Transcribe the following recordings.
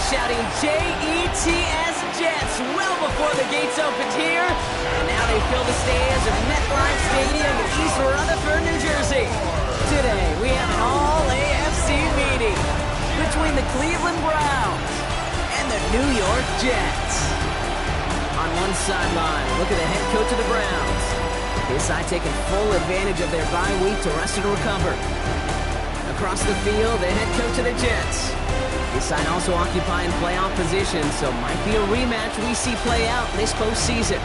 shouting J-E-T-S Jets well before the gates opened here. And now they fill the stands of MetLife Stadium in East Rutherford, New Jersey. Today, we have an all-AFC meeting between the Cleveland Browns and the New York Jets. On one sideline, look at the head coach of the Browns. His side taking full advantage of their bye week to rest and recover. Across the field, the head coach of the Jets. His side also occupying playoff position, so might be a rematch we see play out this postseason.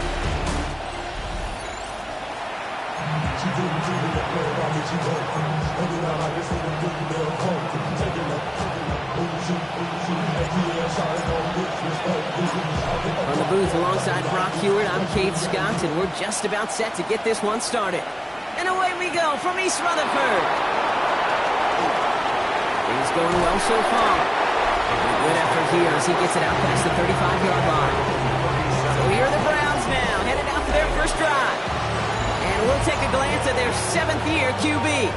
From the booth alongside Brock Hewitt, I'm Kate Scott, and we're just about set to get this one started. And away we go from East Rutherford. He's going well so far. A good effort here as he gets it out past the 35-yard line. So here are the Browns now, headed out for their first drive. And we'll take a glance at their seventh-year QB.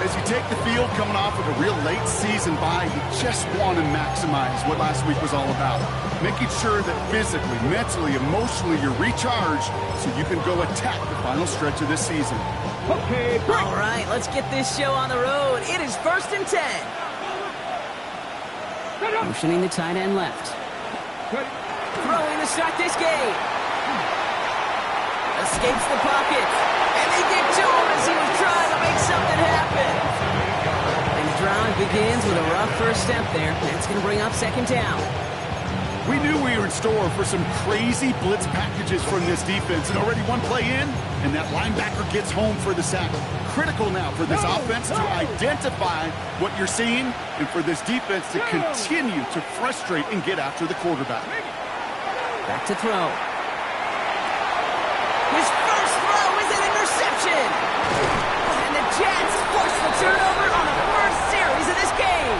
As you take the field coming off of a real late season bye, you just want to maximize what last week was all about. Making sure that physically, mentally, emotionally, you're recharged so you can go attack the final stretch of this season. Okay, all right, let's get this show on the road. It is 1st and 10. Motioning the tight end left. Throwing to start this game. Escapes the pocket. And they get to him as he was trying to make something happen. And the drive begins with a rough first step there. That's going to bring up 2nd down. We knew we were in store for some crazy blitz packages from this defense. And already one play in, and that linebacker gets home for the sack. Critical now for this offense to identify what you're seeing and for this defense to continue to frustrate and get after the quarterback. Back to throw. His first throw is an interception. And the Jets force the turnover on the first series of this game.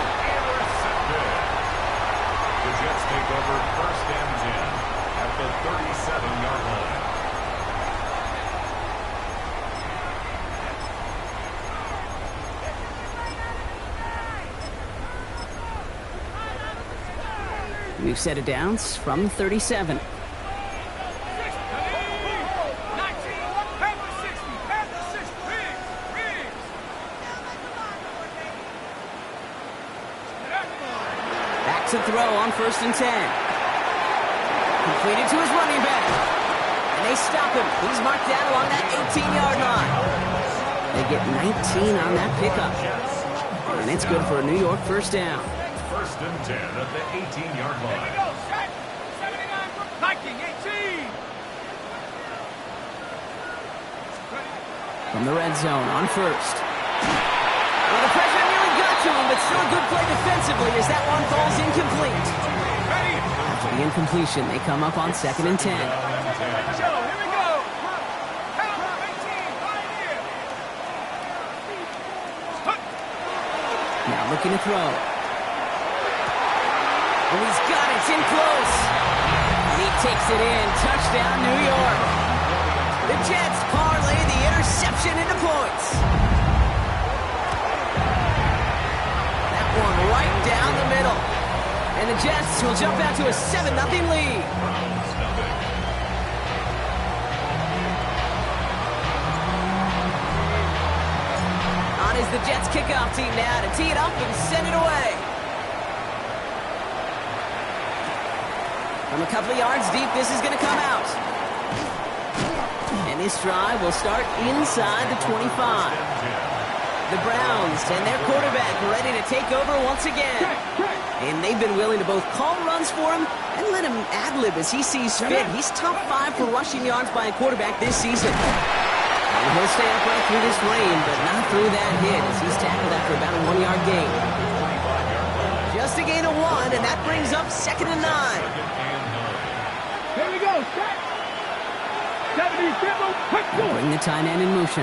The Jets take over 1st and 10 at the 37-yard line. We've set it down from the 37. Back to throw on 1st and 10. Completed to his running back. And they stop him. He's marked down along that 18-yard line. They get 19 on that pickup. And it's good for a New York 1st down. 1st and 10 at the 18-yard line. From the red zone on 1st. Well, the pressure nearly got to him, but still a good play defensively as that one falls incomplete. After the incompletion, they come up on 2nd and 10. Now looking to throw. Oh, he's got it. It's in close. And he takes it in. Touchdown, New York. The Jets parlay the interception into points. That one right down the middle. And the Jets will jump out to a 7-0 lead. On is the Jets kickoff team now to tee it up and send it away. From a couple of yards deep, this is going to come out. And this drive will start inside the 25. The Browns and their quarterback ready to take over once again. And they've been willing to both call runs for him and let him ad-lib as he sees fit. He's top 5 for rushing yards by a quarterback this season. And he'll stay upright through this rain, but not through that hit as he's tackled after about a 1-yard gain. Just a gain of 1, and that brings up 2nd and 9. Here we go. Bring the tight end in motion.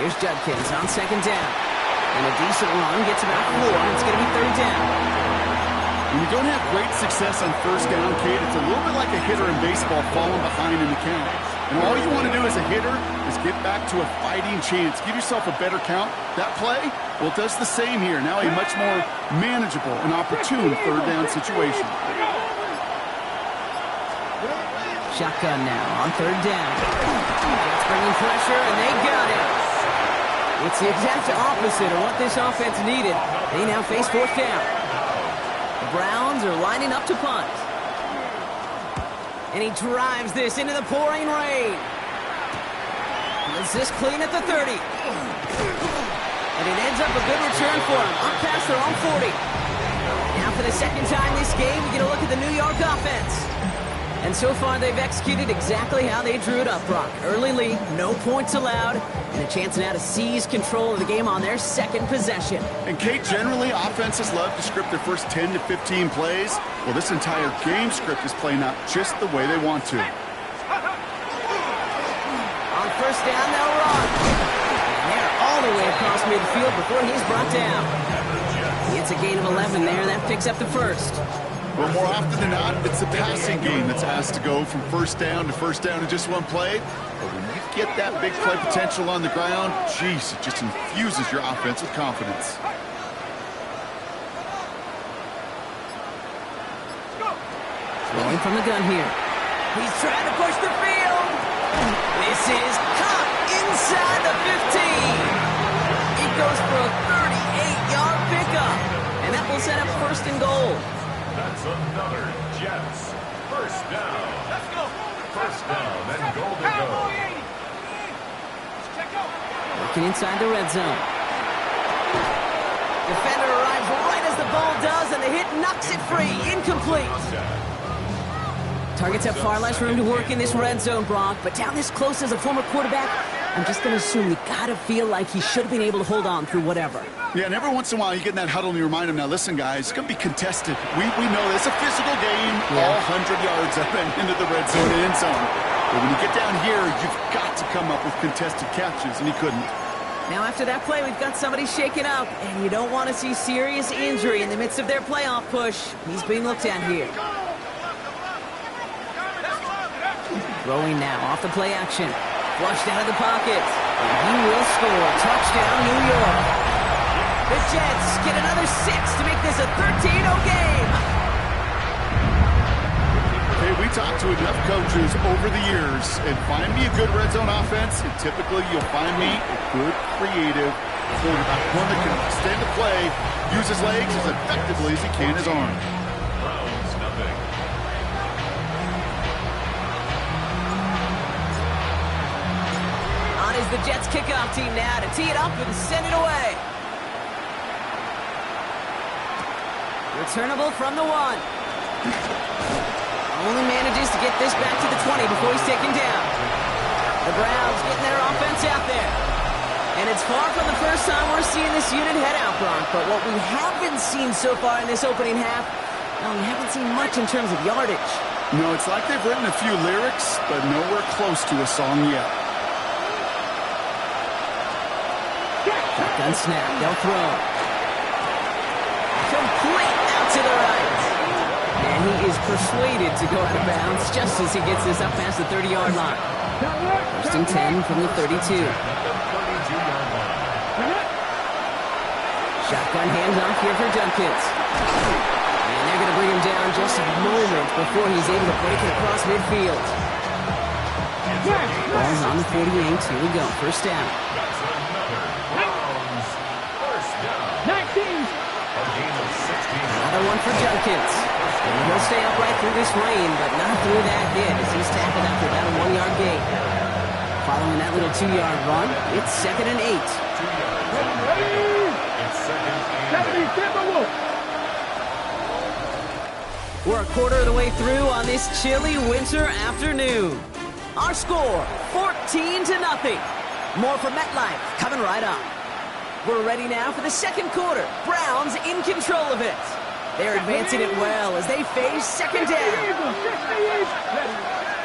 Here's Judkins on 2nd down. And a decent run gets about 4. It's going to be 3rd down. When you don't have great success on 1st down, Kate, it's a little bit like a hitter in baseball falling behind in the count. And all you want to do as a hitter is get back to a fighting chance. Give yourself a better count. That play, well, it does the same here. Now a much more manageable and opportune third down situation. Shotgun now on third down. Jets bringing pressure, and they got it. It's the exact opposite of what this offense needed. They now face fourth down. The Browns are lining up to punt. And he drives this into the pouring rain. Gets this clean at the 30. And it ends up a good return for him. Up past their own 40. Now for the second time this game, we get a look at the New York offense. And so far, they've executed exactly how they drew it up, Brock. Early lead, no points allowed, and a chance now to seize control of the game on their second possession. And, Kate, generally, offenses love to script their first 10 to 15 plays. Well, this entire game script is playing out just the way they want to. On first down, they'll run. And they're all the way across midfield before he's brought down. It's a gain of 11 there. That picks up the first. Well, more often than not, it's the passing game that's asked to go from first down in just one play. But when you get that big play potential on the ground, geez, it just infuses your offense with confidence. Throwing from the gun here. He's trying to push the field. This is caught inside the 15. It goes for a 38-yard pickup. And that will set up first and goal. That's another Jets. First down. Let's go. First down, then goal to go. Working inside the red zone. Defender arrives right as the ball does, and the hit knocks it free. Incomplete. Targets have far less room to work in this red zone, Brock, but down this close as a former quarterback, I'm just going to assume you got to feel like he should have been able to hold on through whatever. Yeah, and every once in a while you get in that huddle and you remind him, now listen, guys, it's going to be contested. We know it's a physical game, all 100 yards up and into the red zone and end zone. But when you get down here, you've got to come up with contested catches, and he couldn't. Now after that play, we've got somebody shaken up, and you don't want to see serious injury in the midst of their playoff push. He's being looked at here. Throwing now off the play action. Flushed out of the pocket. And he will score. Touchdown, New York. The Jets get another 6 to make this a 13-0 game. Hey, we talked to enough coaches over the years, and find me a good red zone offense, and typically you'll find me a good, creative quarterback. One that can stand to play, use his legs as effectively as he can his arm. Browns, nothing. Is the Jets kickoff team now to tee it up and send it away. Returnable from the 1. Only manages to get this back to the 20 before he's taken down. The Browns getting their offense out there. And it's far from the first time we're seeing this unit head out, Brock. But what we haven't seen so far in this opening half, well, we haven't seen much in terms of yardage. No, it's like they've written a few lyrics, but nowhere close to a song yet. Gun snap, they'll throw. Complete out to the right. And he is persuaded to go out of bounds just as he gets this up past the 30-yard line. First and 10 from the 32. Shotgun handoff here for Judkins. And they're going to bring him down just a moment before he's able to break it across midfield. Ball's on the 48. Here we go. First down. Another one for Judkins. And he'll stay upright through this rain, but not through that hit as he's tackled after about a 1-yard gain. Following that little 2-yard run, it's 2nd and 8. We're a quarter of the way through on this chilly winter afternoon. Our score, 14-0. More from MetLife coming right up. We're ready now for the second quarter. Browns in control of it. They're advancing it well as they face second down.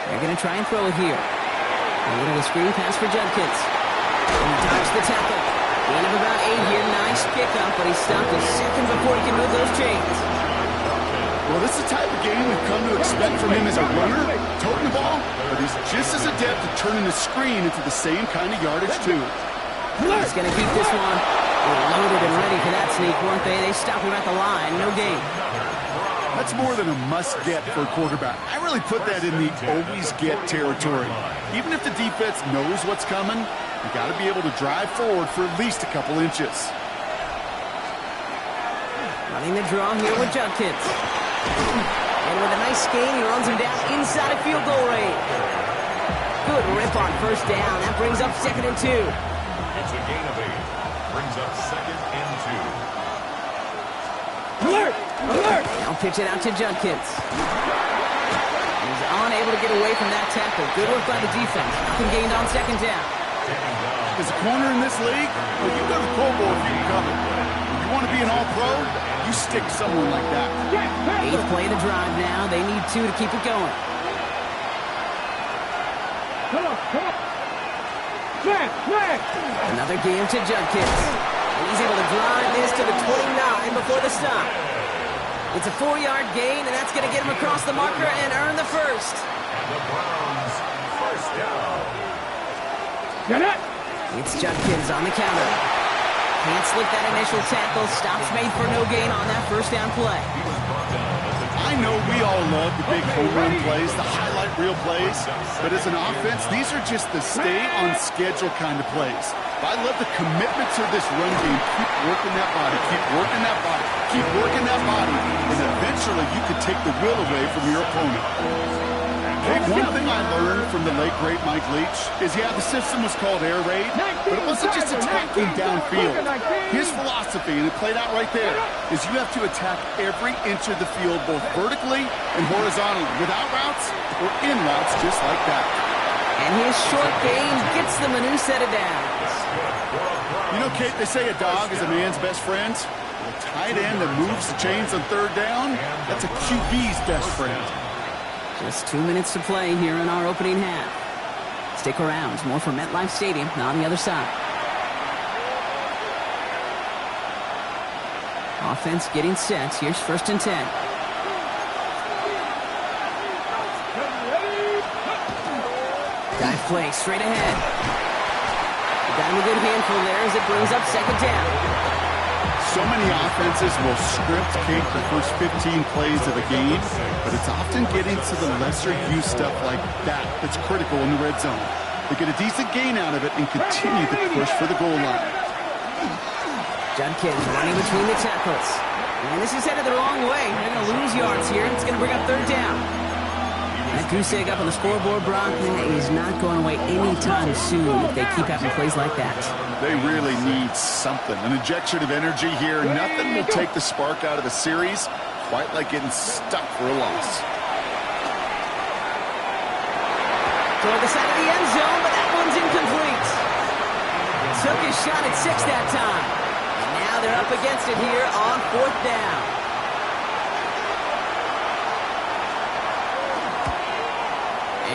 They're going to try and throw it here. A little screen pass for Judkins. And he dodged the tackle. Gain of about 8 here. Nice pickup, but he stopped a second before he can move those chains. Well, this is the type of game we've come to expect from him as a runner, toting the ball, but he's just as adept at turning the screen into the same kind of yardage, too. He's going to keep this one. They're loaded and ready for that sneak, weren't they? They stop him at the line. No gain. That's more than a must-get for a quarterback. I really put that in the always-get territory. Even if the defense knows what's coming, you got to be able to drive forward for at least a couple inches. Running the draw here with Judkins. And with a nice gain, he runs him down inside of field goal range. Good rip on first down. That brings up 2nd and 2. It's a gain of 8. Brings up 2nd and 2. Alert! Alert! Now pitch it out to Judkins. He's unable to get away from that tackle. Good work by the defense. Nothing gained on 2nd down. As a corner in this league, well, you go to the Pro Bowl if you can cover. If you want to be an all-pro, you stick someone like that. 8th play of the drive now. They need 2 to keep it going. Another game to Judkins. He's able to drive this to the 29 before the stop. It's a 4-yard gain, and that's going to get him across the marker and earn the first. And the Browns, first down. It's Judkins on the counter. Can't slip that initial tackle. Stops made for no gain on that first down play. I know we all love the big home run plays, the highlight reel plays, but as an offense, these are just the stay-on-schedule kind of plays. But I love the commitment to this run game. Keep working that body, keep working that body, keep working that body, and eventually you could take the will away from your opponent. Hey, one thing I learned from the late, great Mike Leach is, yeah, the system was called air raid, but it wasn't just attacking downfield. His philosophy, and it played out right there, is you have to attack every inch of the field, both vertically and horizontally, without routes or in routes, just like that. And his short gain gets them a new set of downs. You know, Kate, they say a dog is a man's best friend. A tight end that moves the chains on 3rd down, that's a QB's best friend. Just 2 minutes to play here in our opening half. Stick around. More from MetLife Stadium on the other side. Offense getting set. Here's 1st and 10. Dive play straight ahead. Got him a good handful there as it brings up 2nd down. So many offenses will script Kate the first 15 plays of a game, but it's often getting to the lesser-used stuff like that that's critical in the red zone. They get a decent gain out of it and continue the push for the goal line. Judkins running between the tackles. And this is headed the wrong way. They're going to lose yards here. It's going to bring up 3rd down. That goose egg up on the scoreboard, Brock, is not going away anytime soon if they keep having plays like that. They really need something, an injection of energy here. Nothing will take the spark out of the series quite like getting stuck for a loss. Toward the side of the end zone, but that one's incomplete. Took his shot at 6 that time. And now they're up against it here on 4th down.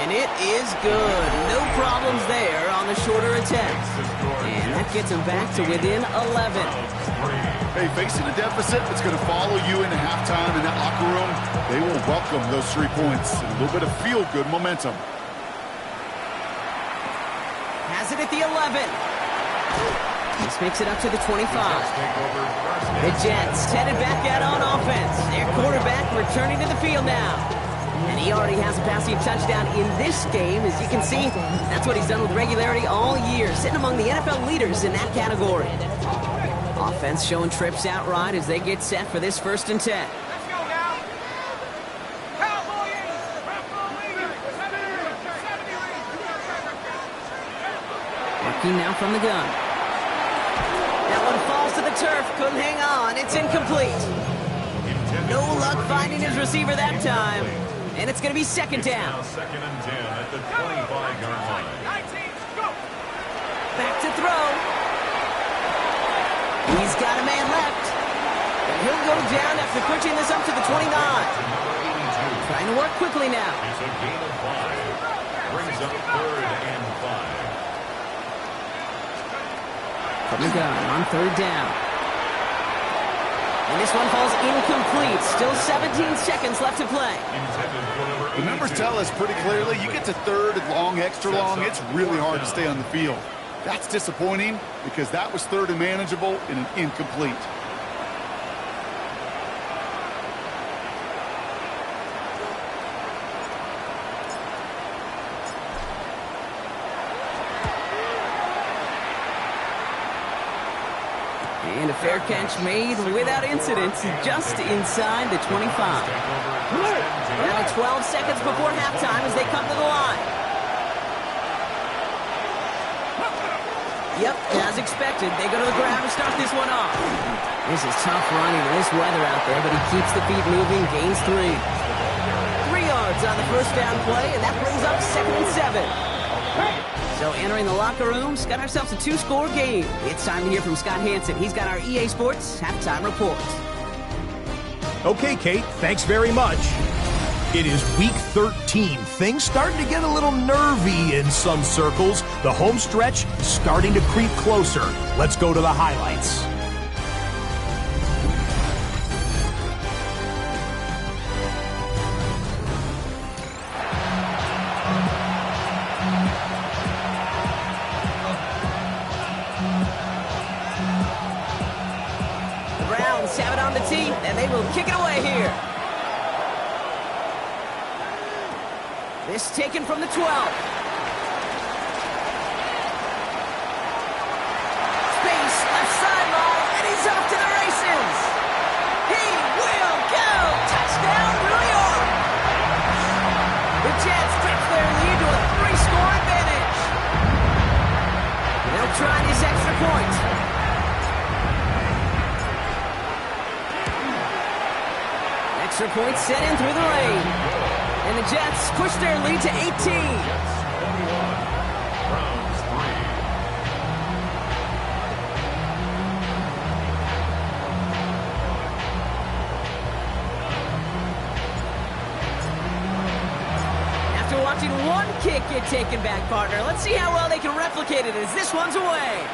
And it is good. No problems there on the shorter attempt. And that gets them back to within 11. Hey, facing a deficit that's going to follow you into halftime in that locker room, they will welcome those 3 points and a little bit of feel-good momentum. Has it at the 11. This makes it up to the 25. The Jets headed back out on offense. Their quarterback returning to the field now. And he already has a passing touchdown in this game. As you can see, that's what he's done with regularity all year, sitting among the NFL leaders in that category. Offense showing trips out right as they get set for this 1st and 10. Working now from the gun. That one falls to the turf. Couldn't hang on. It's incomplete. No luck finding his receiver that time. And it's going to be 2nd down. 2nd and 10 at the 25-yard line. Back to throw. He's got a man left. But he'll go down after pushing this up to the 29. Trying to work quickly now. It's a gain of 5. Brings up 3rd and 5. From the gun on 3rd down. And this one falls incomplete. Still 17 seconds left to play. The numbers tell us pretty clearly, you get to third and long, extra long, it's really hard to stay on the field. That's disappointing because that was third and manageable and an incomplete. And a fair catch made without incident, just inside the 25. Now 12 seconds before halftime as they come to the line. Yep, as expected, they go to the ground to start this one off. This is tough running in this weather out there, but he keeps the feet moving, gains 3. 3 yards on the first down play, and that brings up 2nd and 7. So entering the locker room, got ourselves a 2-score game. It's time to hear from Scott Hanson. He's got our EA Sports halftime report. Okay, Kate, thanks very much. It is week 13. Things starting to get a little nervy in some circles. The home stretch starting to creep closer. Let's go to the highlights. Have it on the tee, and they will kick it away here. This taken from the 12. Space, left sideline, and he's off to the races. He will go. Touchdown, New York. The Jets stretch their lead to a 3-score advantage. They'll try this extra point. Extra point set in through the lane. And the Jets push their lead to 18. Jets 21, Browns 3. After watching one kick get taken back, partner, let's see how well they can replicate it as this one's away.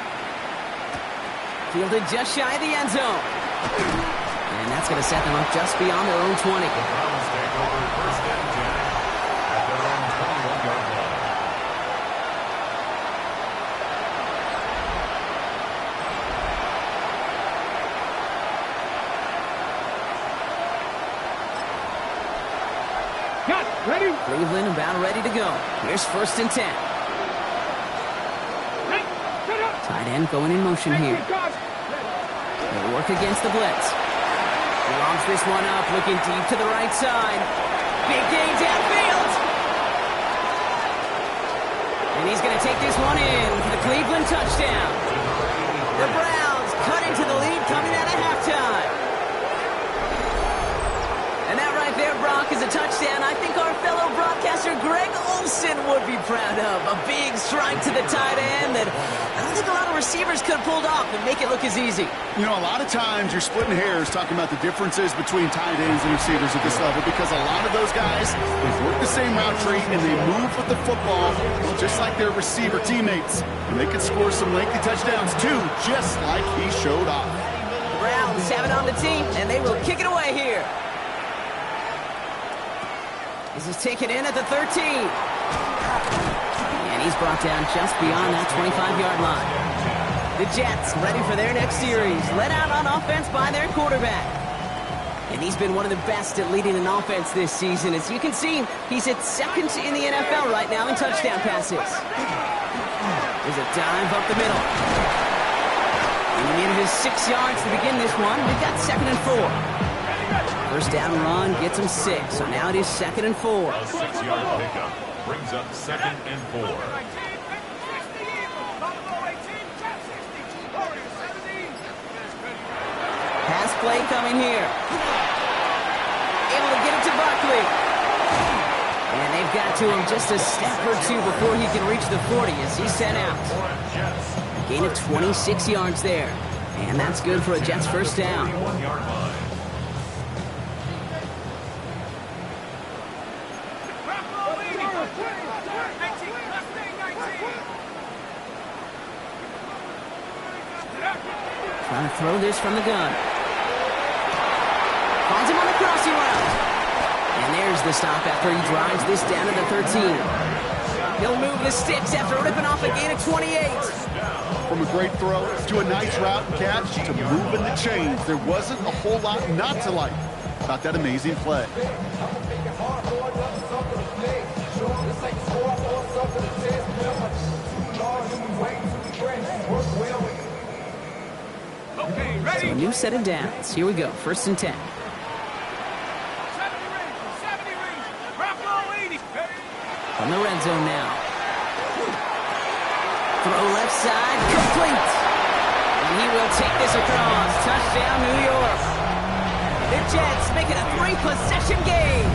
Fielded just shy of the end zone. And that's going to set them up just beyond their own 20. The Browns take over 1st and 10 at their own 21-yard line. Ready? Cleveland about ready to go. Here's 1st and 10. Tight end going in motion here. They'll work against the blitz. He launches this one up, looking deep to the right side. Big gain downfield. And he's going to take this one in for the Cleveland touchdown. The Browns cut into the lead coming out of halftime. And that right there, Brock, is a touchdown I think our fellow broadcaster Greg Olsen would be proud of. A big strike to the tight end that I don't think a lot of receivers could have pulled off and make it look as easy. You know, a lot of times you're splitting hairs talking about the differences between tight ends and receivers at this level because a lot of those guys, they work the same route tree and they move with the football just like their receiver teammates. And they can score some lengthy touchdowns too, just like he showed off. The Browns have it on the team, and they will kick it away here. This is taken in at the 13. And he's brought down just beyond that 25-yard line. The Jets ready for their next series. Led out on offense by their quarterback. And he's been one of the best at leading an offense this season. As you can see, he's at 2nd in the NFL right now in touchdown passes. There's a dive up the middle. And he needed his 6 yards to begin this one. We've got 2nd and 4. First down run gets him 6. So now it is 2nd and 4. A 6-yard pickup brings up 2nd and 4. Pass play coming here. Able to get it to Barkley. And they've got to him just a step or two before he can reach the 40 as he's sent out. A gain of 26 yards there. And that's good for a Jets first down. 21-yard line. Trying to throw this from the gun. crossing route. And there's the stop after he drives this down to the 13. He'll move the sticks after ripping off a gain of 28. From a great throw to a nice route and catch to moving the chains, there wasn't a whole lot not to like about that amazing play. Okay, ready? So a new set of downs. Here we go. 1st and 10. 70 range. Bravo 80. From the red zone now. Throw left side, complete. And he will take this across. Touchdown, New York. The Jets make it a 3-possession game.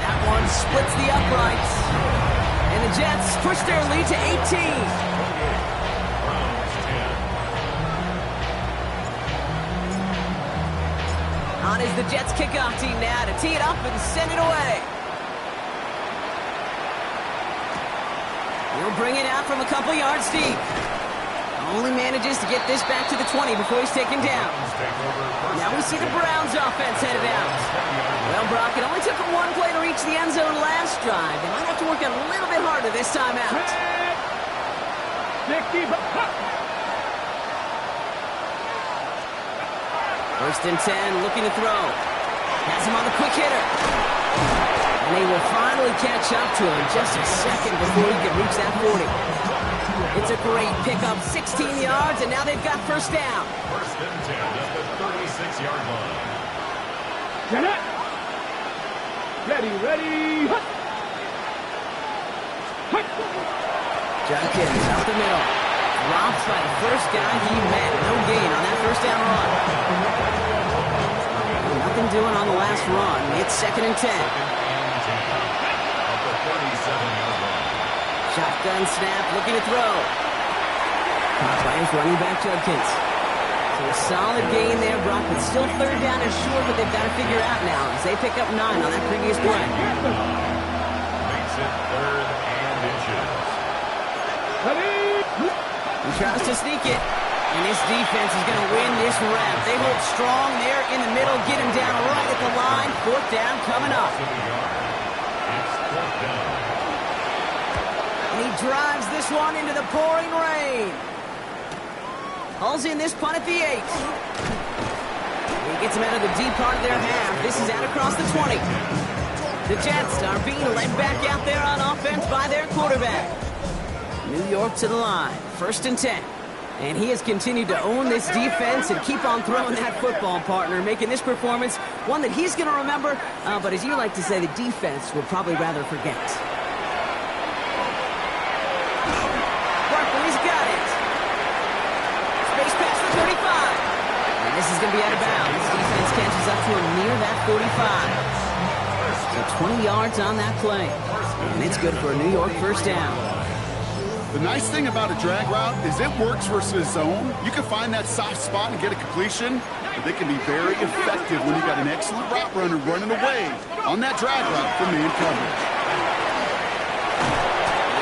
That one splits the uprights. And the Jets push their lead to 18. On is the Jets kickoff team now to tee it up and send it away. He'll bring it out from a couple yards deep. Only manages to get this back to the 20 before he's taken down. Now we see the Browns offense headed out. Well, Brock, it only took one play to reach the end zone last drive. They might have to work a little bit harder this time out. 1st and 10, looking to throw. Has him on the quick hitter. And they will finally catch up to him just a second before he can reach that 40. It's a great pickup, 16 yards, and now they've got 1st down. 1st and 10 at the 36-yard line. Ready. Judkins out the middle. Drops by the first guy he met. No gain on that 1st down run. Nothing doing on the last run. It's 2nd and 10. At the 37-yard line. Shotgun snap, looking to throw. Caught by his running back, Judkins. So a solid gain there, Brock, but still 3rd down and short, but they've got to figure out now as they pick up 9 on that previous play. Makes it 3rd and inches. He tries to sneak it, and this defense is going to win this rep. They hold strong there in the middle, get him down right at the line. 4th down coming up. It's 4th down. And he drives this one into the pouring rain. Hauls in this punt at the 8. He gets him out of the deep part of their half. This is out across the 20. The Jets are being led back out there on offense by their quarterback. New York to the line. 1st and 10. And he has continued to own this defense and keep on throwing that football, partner, making this performance one that he's going to remember, but as you like to say, the defense will probably rather forget. Barkley's got it. Space pass for 35. And this is going to be out of bounds. Defense catches up to him near that 45. So 20 yards on that play. And it's good for a New York 1st down. The nice thing about a drag route is it works versus zone. You can find that soft spot and get a completion, but they can be very effective when you got an excellent route runner running away on that drag route from man coverage.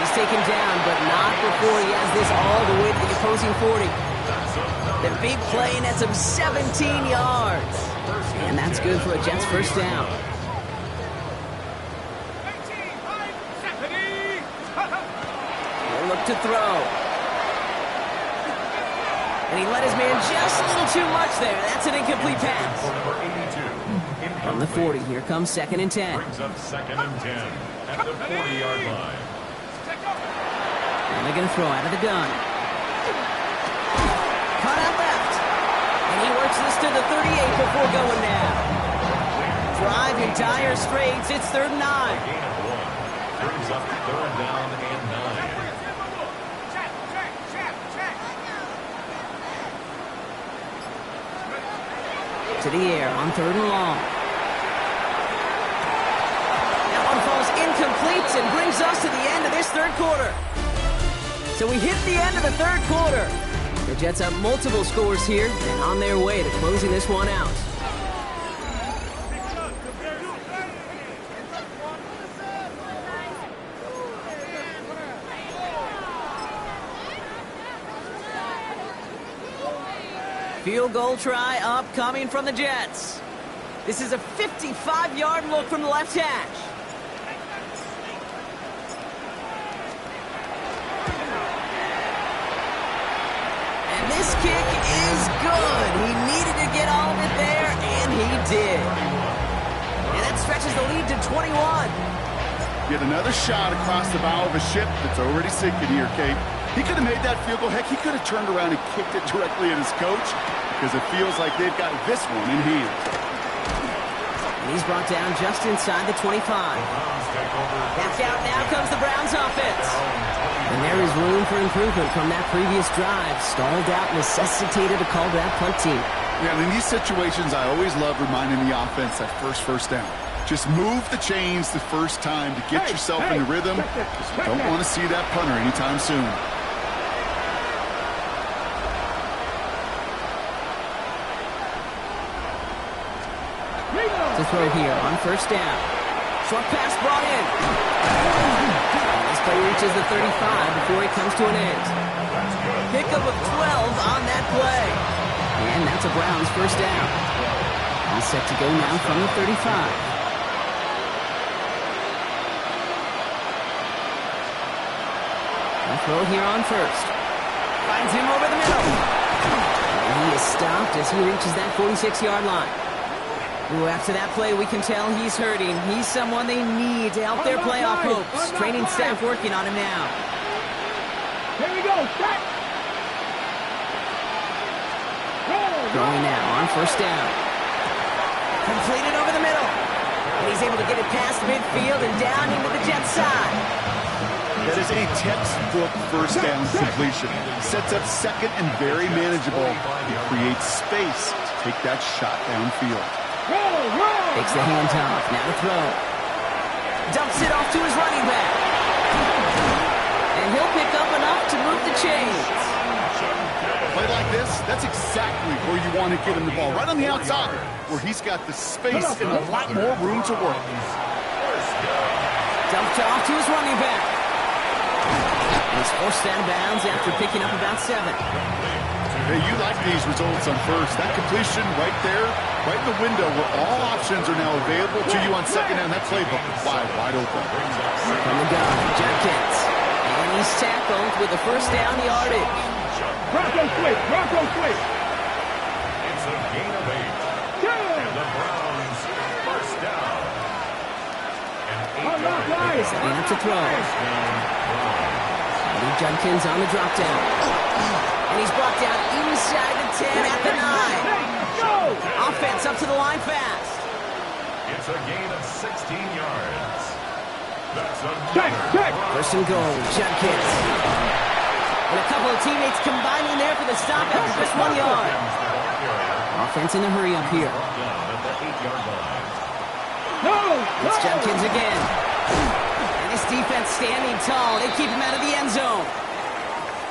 He's taken down, but not before he has this all the way to the opposing 40. The big play, and that's him 17 yards. And that's good for a Jets 1st down. Look to throw. And he let his man just a little too much there. That's an incomplete pass. From the 40, here comes 2nd and 10. Brings up 2nd and 10 at the 40-yard line. And they're going to throw out of the gun. Caught out left. And he works this to the 38 before going down. Drive in dire straits. It's 3rd and 9. Gain of 1. Brings up 3rd down and 9. To the air on 3rd and long. That one falls incomplete and brings us to the end of this 3rd quarter. So we hit the end of the 3rd quarter. The Jets have multiple scores here and on their way to closing this one out. Field goal try upcoming from the Jets. This is a 55-yard look from the left hash. And this kick is good. He needed to get all of it there, and he did. And that stretches the lead to 21. Get another shot across the bow of a ship that's already sinking here, Kate. He could have made that field goal. Heck, he could have turned around and kicked it directly at his coach because it feels like they've got this one in hand. And he's brought down just inside the 25. Back out now comes the Browns offense. And there is room for improvement from that previous drive. Stalled out, necessitated a call to that punt team. Yeah, and in these situations, I always love reminding the offense that first down. Just move the chains the first time to get yourself in the rhythm. You don't want to see that punter anytime soon. To throw here on first down. Short pass brought in. This play reaches the 35 before he comes to an end. Pickup of 12 on that play. And that's a Browns first down. All set to go now from the 35. Throw here on first. Finds him over the middle. And he is stopped as he reaches that 46-yard line. Ooh, after that play, we can tell he's hurting. He's someone they need to help their playoff hopes. Training staff working on him now. Here we go. Set. Throwing now on first down. Completed over the middle. And he's able to get it past midfield and down into the Jets side. That is a textbook first down completion. Sets up second and very manageable. It creates space to take that shot downfield. Takes the handoff. Now to throw. Dumps it off to his running back. And he'll pick up enough to move the chains. Play like this, that's exactly where you want to get him the ball. Right on the outside, where he's got the space and a lot more room to work. Dumped off to his running back. He's forced out of bounds after picking up about 7. Hey, you like these results on first. That completion right there, right in the window where all options are now available to you on second down. That playbook is wide open. From the gun, Jenkins. And he's tackled with the first down yardage. Bronco switch. Bronco switch. It's a gain of 8. And the Browns first down. And 8 yards. Setting up to throw. Jenkins on the drop down. And he's brought down inside the 10 at the 9. Offense up to the line fast. It's a gain of 16 yards. That's a First and goal, Jenkins. And a couple of teammates combining there for the stop after just 1 yard. Offense in a hurry up here. It's Jenkins again. This defense standing tall. They keep him out of the end zone.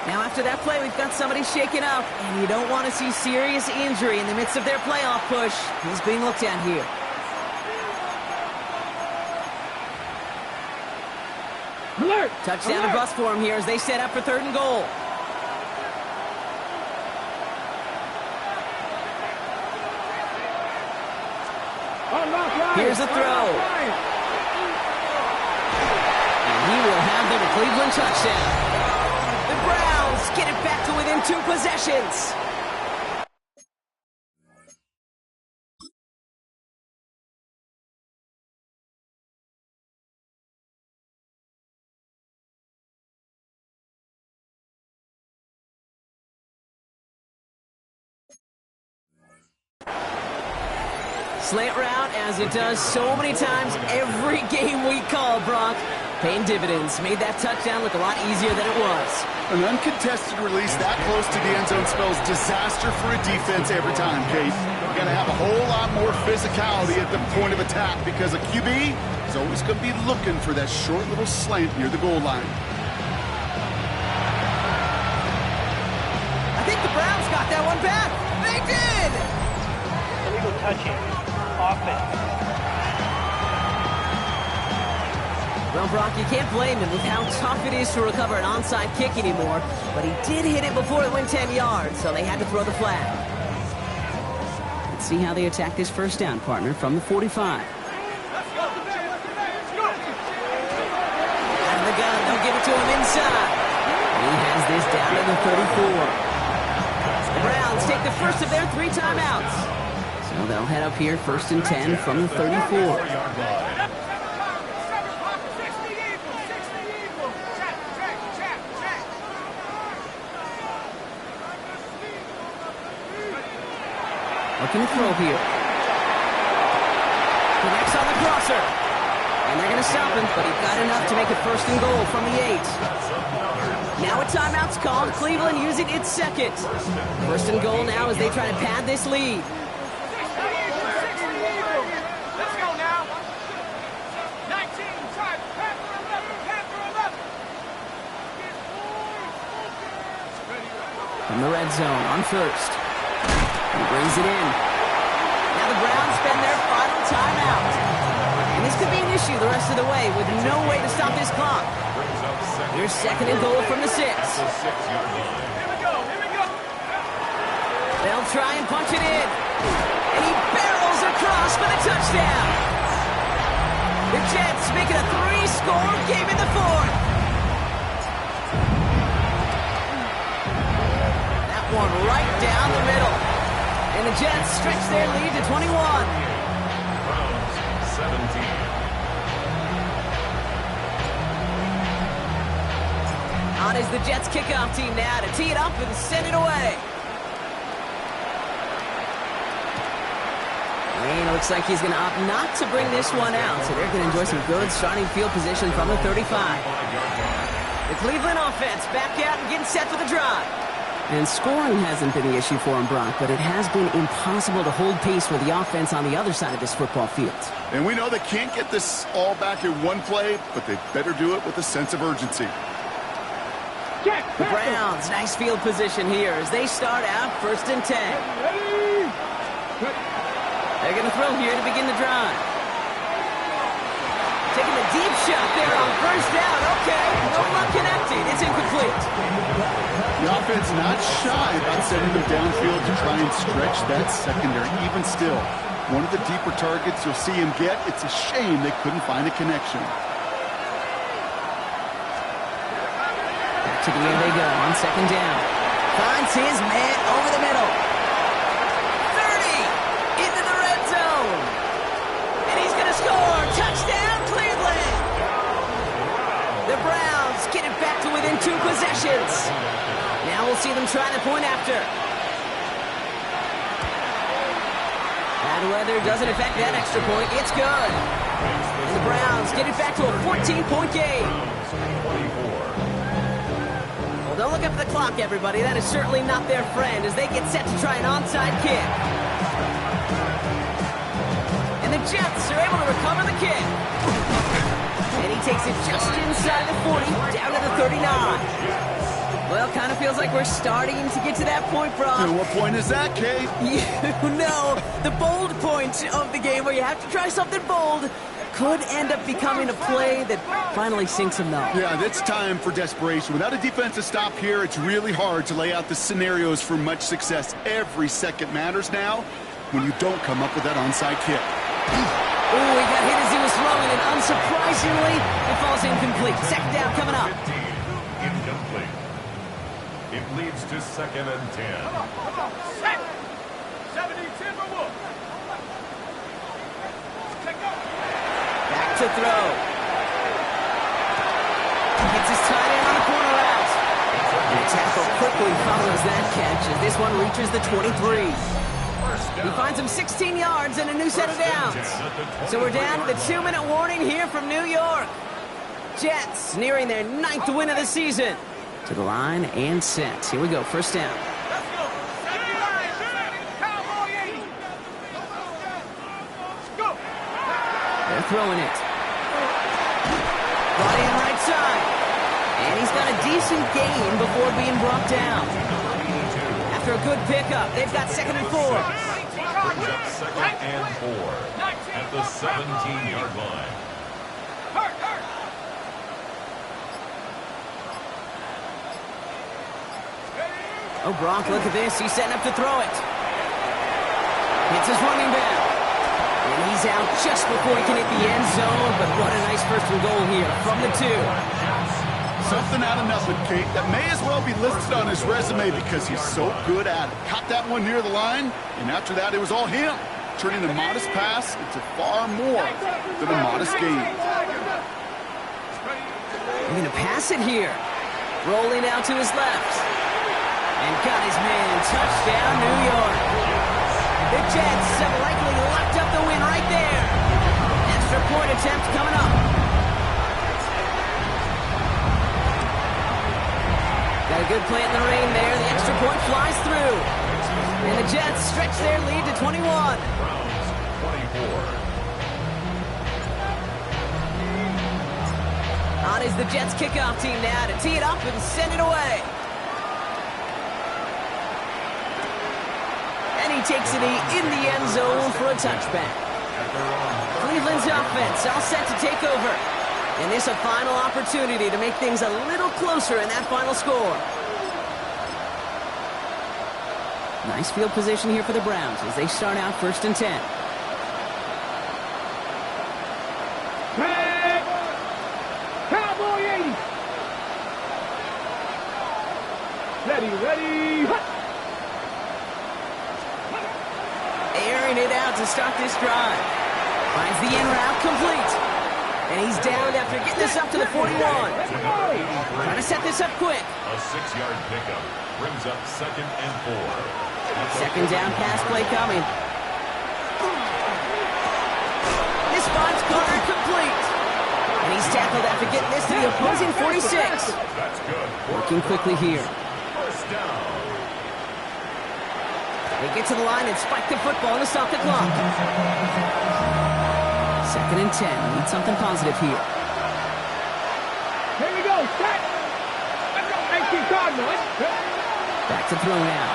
Now after that play, we've got somebody shaken up, and you don't want to see serious injury in the midst of their playoff push. He's being looked at here. Alert. Touchdown to bust for him here as they set up for 3rd and goal. Here's the throw. He will have the Cleveland touchdown. The Browns get it back to within 2 possessions. Slant route, as it does so many times every game we call, Brock. Paying dividends. Made that touchdown look a lot easier than it was. An uncontested release that close to the end zone spells disaster for a defense every time, Kate. You're going to have a whole lot more physicality at the point of attack because a QB is always going to be looking for that short little slant near the goal line. I think the Browns got that one back. They did! Illegal touching. Offense. Well, Brock, you can't blame him with how tough it is to recover an onside kick anymore, but he did hit it before it went 10 yards, so they had to throw the flag. see how they attack this first down, partner, from the 45. Out of the gun, they'll give it to him inside. He has this down to the 34. The Browns take the first of their 3 timeouts. So they'll head up here, 1st and 10 from the 34. Looking to throw here. Connects on the crosser. And they're going to stop him, but he got enough to make it 1st and goal from the 8. Now a timeout's called. Cleveland using its second. 1st and goal now as they try to pad this lead. Let's go now. 19, try Panther 11. From the red zone on 1st. He brings it in. Now the Browns spend their final timeout. And this could be an issue the rest of the way with no way to stop this clock. Here's 2nd and goal from the 6. Here we go. They'll try and punch it in. And he barrels across for the touchdown. The Jets make it a 3-score game in the 4th. That one right down the middle. And the Jets stretch their lead to 21. Browns 17. On is the Jets kickoff team now to tee it up and send it away. And it looks like he's going to opt not to bring this one out, so they're going to enjoy some good starting field position from the 35. The Cleveland offense back out and getting set for the drive. And scoring hasn't been the issue for him, Brock, but it has been impossible to hold pace with the offense on the other side of this football field. And we know they can't get this all back in one play, but they better do it with a sense of urgency. The Browns, nice field position here as they start out 1st and 10. They're going to throw here to begin the drive. Taking a deep shot there on 1st down. Okay, no luck connected. It's incomplete. The offense not shy about sending them downfield to try and stretch that secondary. Even still, one of the deeper targets you'll see him get. It's a shame they couldn't find a connection. Back to the air they go on 2nd down. Finds his man over the middle. 30 into the red zone. And he's going to score. Touchdown, Cleveland. The Browns get it back to within 2 possessions. Now we'll see them try to point after. Bad weather doesn't affect that extra point. It's good. And the Browns get it back to a 14-point game. Well, don't look up at the clock, everybody. That is certainly not their friend as they get set to try an onside kick. And the Jets are able to recover the kick. And he takes it just inside the 40, down to the 39. Well, kind of feels like we're starting to get to that point, Brock. And what point is that, Kate? You know, the bold point of the game where you have to try something bold could end up becoming a play that finally sinks him, though. Yeah, it's time for desperation. Without a defensive stop here, it's really hard to lay out the scenarios for much success. Every second matters now when you don't come up with that onside kick. Ooh, he got hit as he was throwing, and unsurprisingly, it falls incomplete. 2nd down coming up. 15, incomplete. It leads to 2nd and 10. Come on. Set. 70, Timberwolves. Back to throw. Gets his tight end on the corner out. And the tackle quickly follows that catch as this one reaches the 23. He finds him 16 yards and a new set of downs. So we're down to the 2-minute warning here from New York. Jets nearing their 9th win of the season. To the line and set. Here we go, 1st down. Let's go. Cowboy 80. Go. They're throwing it. Brought in right side. And he's got a decent gain before being brought down. After a good pickup, they've got 2nd and 4. Brings up 2nd and 4 at the 17-yard line. Hurt. Oh, Brock, look at this. He's setting up to throw it. Hits Jets is running back. And he's out just before he can hit the end zone, but what a nice first and goal here from the 2. Something out of nothing, Kate. That may as well be listed on his resume because he's so good at it. Caught that one near the line, and after that, it was all him. Turning a modest pass into far more than a modest gain. He's going to pass it here. Rolling out to his left. And got his man. Touchdown, New York. The Jets have likely locked up the win right there. Extra point attempt coming up. Got a good play in the rain there. The extra point flies through. And the Jets stretch their lead to 21. Browns 24. On is the Jets kickoff team now to tee it up and send it away. And he takes it in the end zone for a touchback. Cleveland's offense all set to take over. And this a final opportunity to make things a little closer in that final score. Nice field position here for the Browns as they start out 1st and 10. Cowboy 80. Ready. Airing it out to start this drive. Finds the in route complete. And he's down after getting this up to the 41. Trying to set this up quick. A 6-yard pickup brings up 2nd and 4. Second down pass play coming. This finds Carter complete. And he's tackled after getting this to the opposing 46. That's good. Working quickly here. First down. They get to the line and spike the football to stop the clock. 2nd and 10. Need something positive here. Here we go. Set. Thank you, Cardinals. Back to throw now.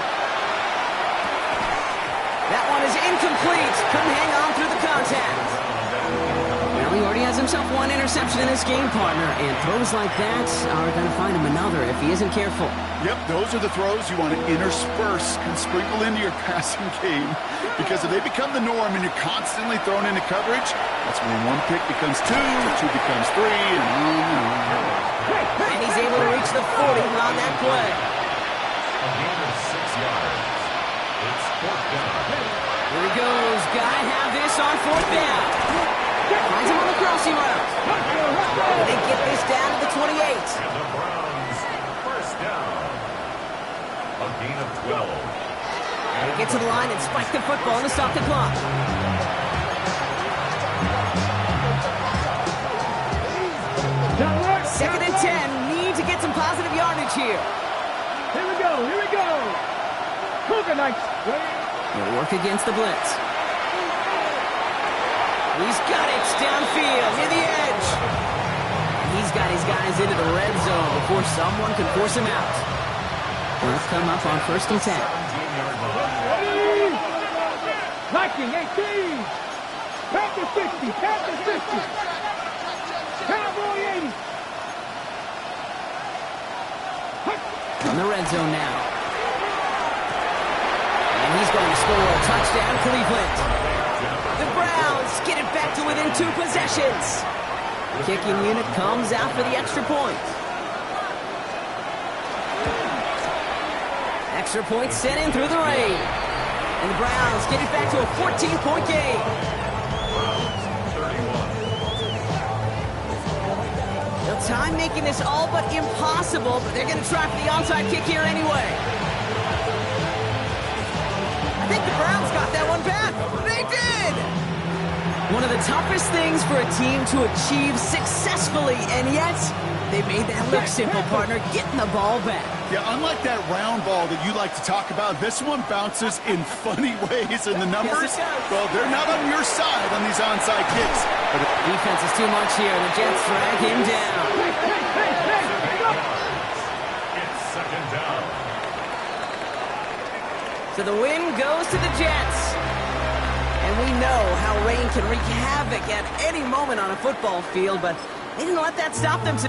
That one is incomplete. Couldn't hang on through the contact. Well, he already has himself one interception in this game, partner, and throws like that are going to find him another if he isn't careful. Yep, those are the throws you want to intersperse and sprinkle into your passing game. Because if they become the norm and you're constantly thrown into coverage, that's when one pick becomes 2, 2 becomes 3, and on and on. And he's able to reach the 40 on that play. A gain of 6 yards. It's 4th down. Here he goes. Gotta have this on 4th down. Finds him on the crossing route. They get this down to the 28. And the Browns, first down. A gain of 12. They get to the line and spike the football to stop the clock. Second and 10. Need to get some positive yardage here. Here we go. Cougar Knights. He'll work against the blitz. He's got it downfield near the edge. He's got his guys into the red zone before someone can force him out. Let's come up on 1st and 10. Viking 18. Panther 60. Cowboy 80. On the red zone now. And he's going to score a touchdown, Cleveland. The Browns get it back to within 2 possessions. Kicking unit comes out for the extra point. Extra point sent in through the rain. And the Browns get it back to a 14-point game. The time making this all but impossible, but they're going to try for the onside kick here anyway. I think the Browns got that one back. They did! One of the toughest things for a team to achieve successfully, and yet they made that look simple, partner, getting the ball back. Yeah, unlike that round ball that you like to talk about, this one bounces in funny ways, and the numbers, Yes, it does. well, they're not on your side on these onside kicks. But Defense is too much here. The Jets drag him down. It's 2nd down. So the win goes to the Jets. And we know how rain can wreak havoc at any moment on a football field, but they didn't let that stop them today.